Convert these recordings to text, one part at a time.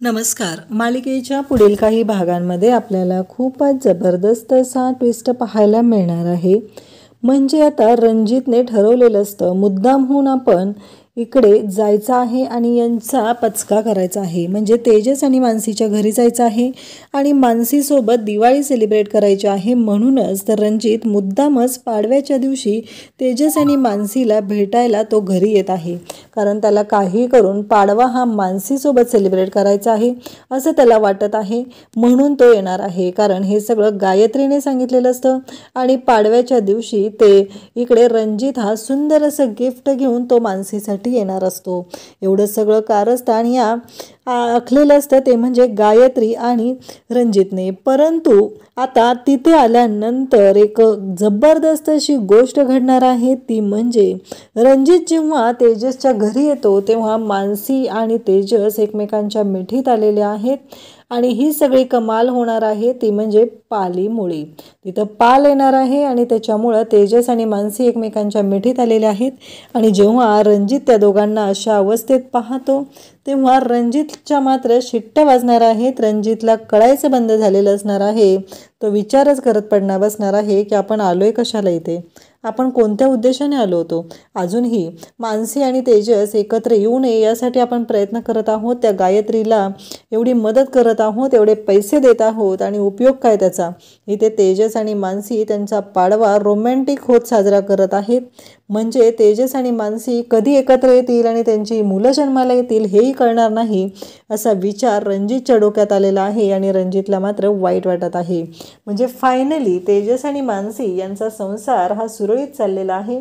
नमस्कार. मालिकेच्या पुढील काही भागांमध्ये आपल्याला खूपच जबरदस्त असा ट्विस्ट पाहायला मिळणार आहे. म्हणजे आता रणजितने ठरवलेलं असतं मुद्दामहून आपण इकडे जायचं आहे आणि यांचा पचका करायचा आहे. म्हणजे तेजस आणि मानसीच्या घरी जायचं आहे आणि मानसीसोबत दिवाळी सेलिब्रेट करायची आहे. म्हणूनच तर रणजित मुद्दामच पाडव्याच्या दिवशी तेजस आणि मानसीला भेटायला तो घरी येत आहे. कारण त्याला काही करून पाडवा हा मानसीसोबत सेलिब्रेट करायचा आहे असं त्याला वाटत आहे. म्हणून तो येणार आहे. कारण हे सगळं गायत्रीने सांगितलेलं असतं आणि पाडव्याच्या दिवशी ते इकडे रणजित हा सुंदर असं गिफ्ट घेऊन तो मानसीसाठी येणार असतो. एवढं सगळं कारस्थान या आखलेलं असतं ते म्हणजे गायत्री आणि रणजितने. परंतु आता तिथे आल्यानंतर एक जबरदस्त अशी गोष्ट घडणार आहे. ती म्हणजे रणजित जेव्हा तेजसच्या घरी येतो तेव्हा मानसी आणि तेजस एकमेकांच्या मिठीत आलेले आहेत आणि ही सगळी कमाल होणार आहे ती म्हणजे पालीमुळे. तिथं पाल येणार आहे आणि त्याच्यामुळं तेजस आणि मानसी एकमेकांच्या मिठीत आलेले आहेत. आणि जेव्हा रणजित त्या दोघांना अशा अवस्थेत पाहतो तेव्हा रणजितच्या मात्र शिट्ट्या वाजणार आहेत. रणजितला कळायचं बंद झालेलं असणार आहे. तो विचारच करत बसणार आहे की आपण आलोय कशाला इथे, आपण कोणत्या उद्देशाने आलो होतो. अजूनही मानसी आणि तेजस एकत्र येऊ नये यासाठी आपण प्रयत्न करत आहोत. त्या गायत्रीला एवढी मदत करत आहोत, एवढे पैसे देत आहोत आणि उपयोग काय त्याचा. इथे तेजस आणि मानसी त्यांचा पाडवा रोमॅन्टिक होत साजरा करत आहेत. म्हणजे तेजस आणि मानसी कधी एकत्र येतील आणि त्यांची मुलं जन्माला येतील हेही कळणार नाही असा विचार रणजितच्या डोक्यात आलेला आहे आणि रणजितला मात्र वाईट वाटत आहे. म्हणजे फायनली तेजस आणि मानसी यांचा संसार हा सुरळीत चाललेला आहे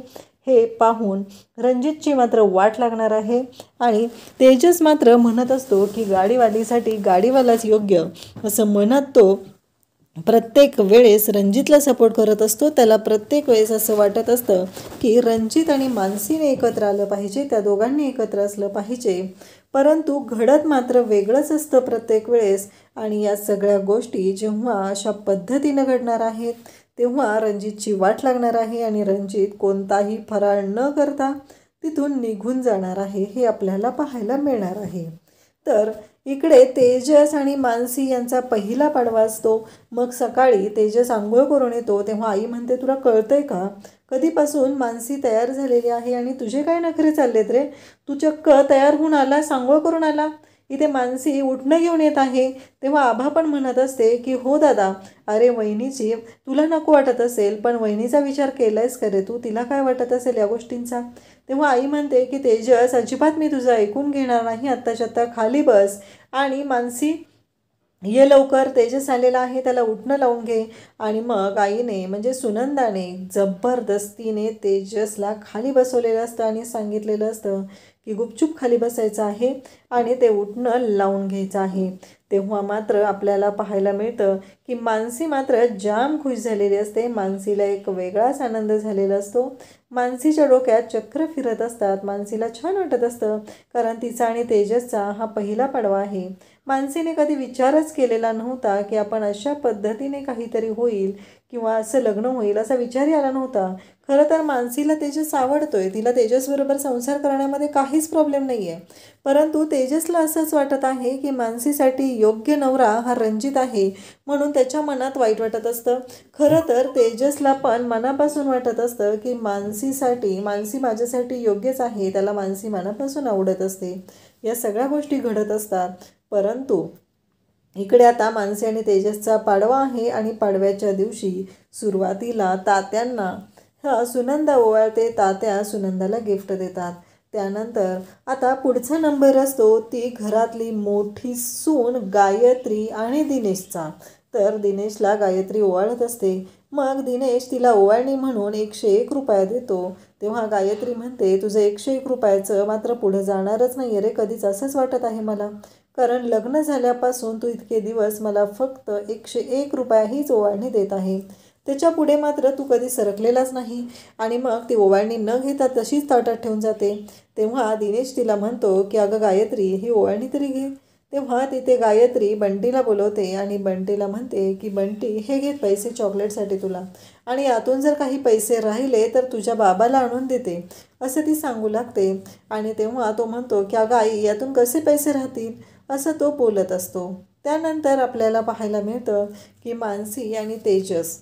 हे पाहून रणजितची मात्र वाट लागणार आहे. आणि तेजस मात्र म्हणत असतो की गाडीवालीसाठी गाडीवालाच योग्य असं म्हणत तो प्रत्येक वेळेस रणजितला सपोर्ट करत असतो. त्याला प्रत्येक वेळेस असं वाटत असतं की रणजित आणि मानसीने एकत्र आलं पाहिजे, त्या दोघांनी एकत्र असलं पाहिजे. परंतु घडत मात्र वेगळंच असतं प्रत्येक वेळेस. आणि या सगळ्या गोष्टी जेव्हा अशा पद्धतीनं घडणार आहेत तेव्हा रणजितची वाट लागणार आहे आणि रणजित कोणताही फराळ न करता तिथून निघून जाणार आहे हे आपल्याला पाहायला मिळणार आहे. तर इकडे तेजस आणि मानसी यांचा पहिला पाडवा असतो. मग सकाळी तेजस आंघोळ करून येतो तेव्हा आई म्हणते, तुला कळतंय का कधीपासून मानसी तयार झालेली आहे आणि तुझे काय नखरे चाललेत रे, तू चक्क तयार होऊन आला, आंघोळ करून आला. इथे मानसी उठणं घेऊन येत आहे तेव्हा आभा पण म्हणत असते की हो दादा, अरे वहिनीची तुला नको वाटत असेल पण वहिनीचा विचार केलायस का रे तू, तिला काय वाटत असेल या गोष्टींचा. तेव्हा आई म्हणते की तेजस अजिबात मी तुझं ऐकून घेणार नाही, आत्ताच्या आत्ता खाली बस आणि मानसी ये लवकर, तेजस आलेला आहे त्याला उठणं लावून घे. आणि मग आईने म्हणजे सुनंदाने जबरदस्तीने तेजसला खाली बसवलेलं असतं आणि सांगितलेलं असतं की गुपचूप खाली बसायचं आहे आणि ते उठणं लावून घ्यायचं आहे. तेव्हा मात्र आपल्याला पाहायला मिळतं की मानसी मात्र जाम खुश झालेली असते. मानसीला एक वेगळाच आनंद झालेला असतो. मानसीच्या डोक्यात चक्र फिरत असतात. मानसीला छान वाटत असतं कारण तिचा आणि तेजसचा हा पहिला पाडवा आहे. मानसीने कधी विचारच केलेला नव्हता की आपण अशा पद्धतीने काहीतरी होईल किंवा असं लग्न होईल असा विचारही आला नव्हता. खरं तर मानसीला तेजस आवडतोय, तिला तेजसबरोबर संसार करण्यामध्ये काहीच प्रॉब्लेम नाही आहे. परंतु तेजसला असंच वाटत आहे की मानसीसाठी योग्य नवरा हा रणजित आहे म्हणून त्याच्या मनात वाईट वाटत असतं. खरं तर तेजसला पण मनापासून वाटत असतं की मानसी माझ्यासाठी योग्यच आहे, त्याला मानसी मनापासून आवडत असते. या सगळ्या गोष्टी घडत असतात. परंतु इकडे आता मानसी आणि तेजसचा पाडवा आहे आणि पाडव्याच्या दिवशी सुरुवातीला तात्यांना सुनंदा ओवाळते. तात्या सुनंदाला गिफ्ट देतात. त्यानंतर आता पुढचा नंबर असतो ती घरातली मोठी सून गायत्री आणि दिनेशचा. तर दिनेशला गायत्री ओवाळत असते. मग दिनेश तिला ओवाळणी म्हणून 101 रुपये देतो. तेव्हा गायत्री म्हणते, तुझं 101 रुपयाचं मात्र पुढे जाणारच नाही रे कधीच, असंच वाटत आहे मला. कारण लग्न झाल्यापासून तू इतके दिवस मला फक्त 101 रुपये हीच ओवाळणी देत आहे, त्याच्या पुढे मात्र तू कधी सरकलेलाच नाही. आणि मग ती ओवाळणी न घेता तशीच ताटात ठेवून जाते. तेव्हा दिनेश तिला म्हणतो की अगं गायत्री, ही ओवाळणी तरी घे. तेव्हा तिथे गायत्री बंटीला बोलवते आणि बंटीला म्हणते की बंटी हे घे पैसे चॉकलेटसाठी तुला, आणि यातून जर काही पैसे राहिले तर तुझ्या बाबाला आणून देते असं ती सांगू लागते. आणि तेव्हा तो म्हणतो की अगं आई यातून कसे पैसे राहतील असं तो बोलत असतो. त्यानंतर आपल्याला पाहायला मिळतं की मानसी आणि तेजस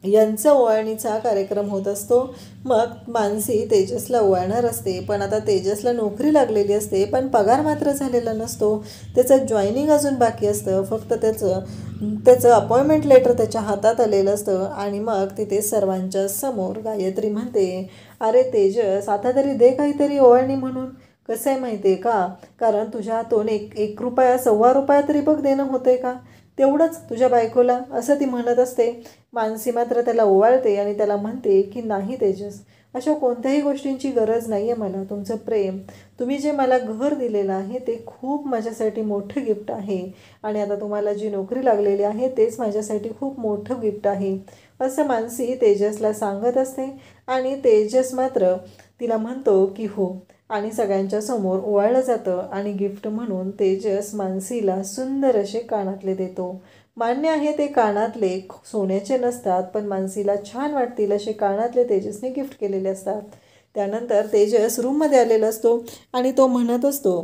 यांचा ओवाळणीचा कार्यक्रम होत असतो. मग मानसी तेजसला ओवाळणार असते, पण आता तेजसला नोकरी लागलेली असते पण पगार मात्र झालेला नसतो. त्याचं जॉईनिंग अजून बाकी असतं, फक्त त्याचं अपॉइंटमेंट लेटर त्याच्या हातात आलेलं असतं. आणि मग तिथे सर्वांच्या समोर गायत्री म्हणते, अरे तेजस आता तरी दे काहीतरी ओवाळणी म्हणून. कसं आहे माहिती आहे का, कारण तुझ्या हातून एक रुपया ₹1.25 तरी बघ देणं होतंय का, तेवढंच तुझ्या बायकोला, असं ती म्हणत असते. मानसी मात्र त्याला ओवाळते आणि त्याला म्हणते की नाही तेजस, अशा कोणत्याही गोष्टींची गरज नाही आहे मला. तुमचं प्रेम, तुम्ही जे मला घर दिलेलं आहे ते खूप माझ्यासाठी मोठं गिफ्ट आहे, आणि आता तुम्हाला जी नोकरी लागलेली आहे तेच माझ्यासाठी खूप मोठं गिफ्ट आहे असं मानसी तेजसला सांगत असते. आणि तेजस मात्र तिला म्हणतो की हो, आणि सगळ्यांच्या समोर ओवाळलं जातं. आणि गिफ्ट म्हणून तेजस मानसीला सुंदर असे कानातले देतो. मान्य आहे ते कानातले सोन्याचे नसतात, पण मानसीला छान वाटतील असे कानातले तेजसने गिफ्ट केलेले असतात. त्यानंतर तेजस रूममध्ये आलेला असतो आणि तो म्हणत असतो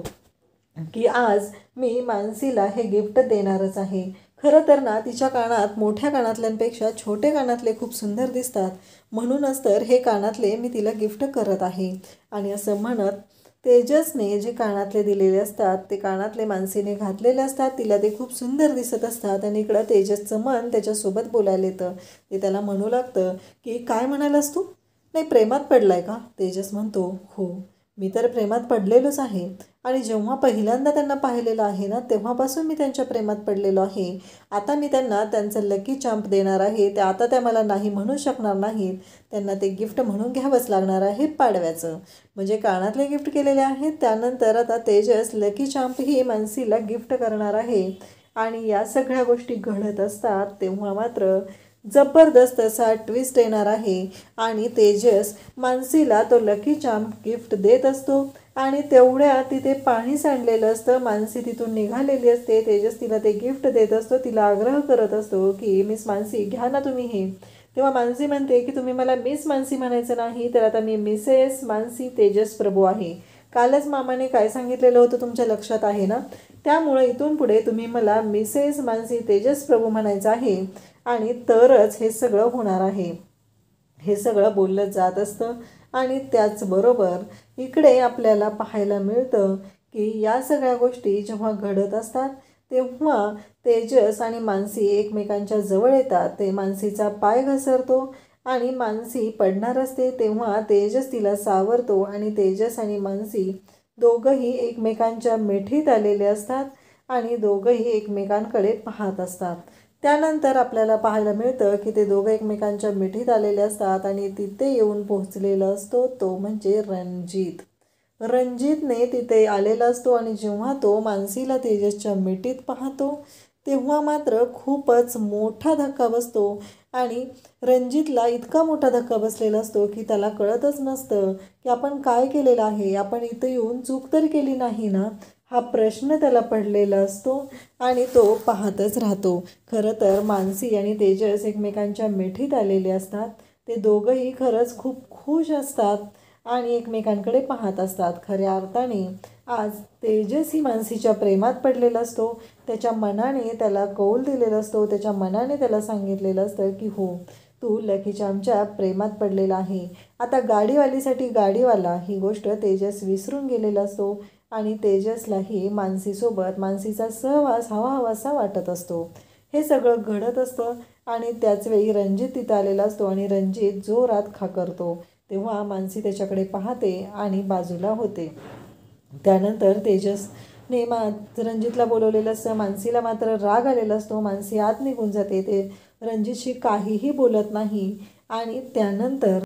की आज मी मानसीला हे गिफ्ट देणारच आहे. खरं तर ना तिच्या कानात मोठ्या कानातल्यांपेक्षा छोटे कानातले खूप सुंदर दिसतात, म्हणूनच तर हे कानातले मी तिला गिफ्ट करत आहे. आणि असं म्हणत तेजसने जे कानातले दिलेले असतात ते कानातले मानसीने घातलेले असतात. तिला ते खूप सुंदर दिसत असतात. आणि इकडं तेजसचं मन त्याच्यासोबत बोलायला येतं. ते त्याला म्हणू लागतं की काय म्हणालास तू, नाही प्रेमात पडलाय का. तेजस म्हणतो हो, मी तर प्रेमात पडलेलोच आहे, आणि जेव्हा पहिल्यांदा त्यांना पाहिलेलं आहे ना तेव्हापासून मी त्यांच्या प्रेमात पडलेलो आहे. आता मी त्यांना त्यांचं लकी चाम्प देणार आहे, ते आता त्या मला नाही म्हणू शकणार नाहीत, त्यांना ते गिफ्ट म्हणून घ्यावंच लागणार आहे पाडव्याचं. म्हणजे कानातले गिफ्ट केलेले आहेत. त्यानंतर आता तेजस लकी चाम्प ही मानसीला गिफ्ट करणार आहे. आणि या सगळ्या गोष्टी घडत असतात तेव्हा मात्र जबरदस्त असा ट्विस्ट येणार आहे. आणि तेजस मानसीला तो लकी चाम्प गिफ्ट देत असतो. आणि तेवढ्या तिथे पाणी सांडलेलं असतं. मानसी तिथून निघालेली असते. तेजस तिला ते गिफ्ट देत असतो. तिला आग्रह करत असतो की मिस मानसी घ्या ना तुम्ही हे. तेव्हा मानसी म्हणते की तुम्ही मला मिस मानसी म्हणायचं नाही, तर आता मी मिसेस मानसी तेजस प्रभू आहे. कालच मामाने काय सांगितलेलं होतं तुमच्या लक्षात आहे ना, त्यामुळे इथून पुढे तुम्ही मला मिसेस मानसी तेजस प्रभू म्हणायचं आहे, आणि तरच हे सगळं होणार आहे. हे सगळं बोललं जात असतं. आणि त्याचबरोबर इकडे आपल्याला पाहायला मिळतं की या सगळ्या गोष्टी जेव्हा घडत असतात तेव्हा तेजस आणि मानसी एकमेकांच्या जवळ येतात. ते मानसीचा पाय घसरतो आणि मानसी पडणार असते, तेव्हा तेजस तिला सावरतो. आणि तेजस आणि मानसी दोघंही एकमेकांच्या मिठीत आलेले असतात आणि दोघंही एकमेकांकडे पाहत असतात. त्यानंतर आपल्याला पाहायला मिळतं की ते दोघं एकमेकांच्या मिठीत आलेले असतात आणि तिथे येऊन पोहोचलेला असतो तो म्हणजे रणजित. रणजितने तिथे आलेला असतो आणि जेव्हा तो मानसीला तेजसच्या मिठीत पाहतो तेव्हा मात्र खूपच मोठा धक्का बसतो. आणि रणजितला इतका मोठा धक्का बसलेला असतो की त्याला कळतच नसतं की आपण काय केलेलं आहे, आपण इथं येऊन चूक तर केली नाही ना, हा प्रश्न त्याला पडलेला असतो. आणि तो पाहतच राहतो. खरं तर मानसी आणि तेजस एकमेकांच्या मिठीत आलेले असतात. ते दोघंही खरंच खूप खुश असतात आणि एकमेकांकडे पाहत असतात. खऱ्या अर्थाने आज तेजस ही मानसीच्या प्रेमात पडलेला असतो. त्याच्या मनाने त्याला कौल दिलेला असतो. त्याच्या मनाने त्याला सांगितलेलं असतं की हो, तू लकी चामच्या प्रेमात पडलेला आहे. आता गाडीवालीसाठी गाडीवाला ही गोष्ट तेजस विसरून गेलेला असतो. आणि तेजसलाही मानसीसोबत मानसीचा सहवास हवाहवासा वाटत असतो. हे सगळं घडत असतं. आणि त्याचवेळी रणजित तिथं आलेला असतो आणि रणजित जोरात खाकरतो. तेव्हा मानसी त्याच्याकडे पाहते आणि बाजूला होते. त्यानंतर तेजसने रणजितला बोलवलेलं असतं. मानसीला मात्र राग आलेला असतो. मानसी आत निघून जाते. ते रणजितशी काहीही बोलत नाही. आणि त्यानंतर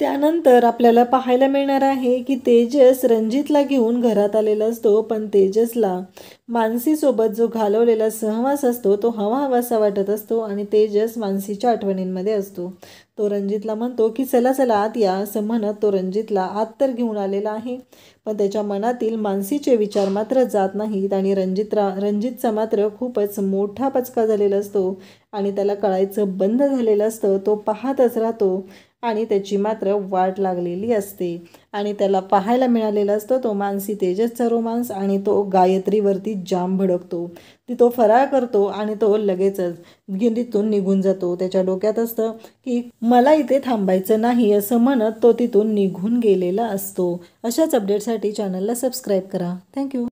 त्यानंतर आपल्याला पाहायला मिळणार आहे की तेजस रणजितला घेऊन घरात आलेला असतो, पण तेजसला मानसीसोबत जो घालवलेला सहवास असतो तो हवाहवासा वाटत असतो आणि तेजस मानसीच्या आठवणींमध्ये असतो. तो रणजितला म्हणतो की चला चला आत या, असं म्हणत तो रणजितला आत तर घेऊन आलेला आहे, पण त्याच्या मनातील मानसीचे विचार मात्र जात नाहीत आणि रणजितचा मात्र खूपच मोठा पचका झालेला असतो आणि त्याला कळायचं बंद झालेलं असतं. तो पाहतच राहतो आणि त्याची मात्र वाट लागलेली असते आणि त्याला पाहायला मिळालेला असतो तो मानसी तेजसचा रोमांस आणि तो गायत्रीवरती जाम भडकतो. तो फराळ करतो आणि तो लगेचच तिथून निघून जातो. त्याच्या डोक्यात असतं की मला इथे थांबायचं नाही, असं म्हणत तो तिथून निघून गेलेला असतो. अशाच अपडेटसाठी चॅनलला सबस्क्राईब करा. थँक्यू.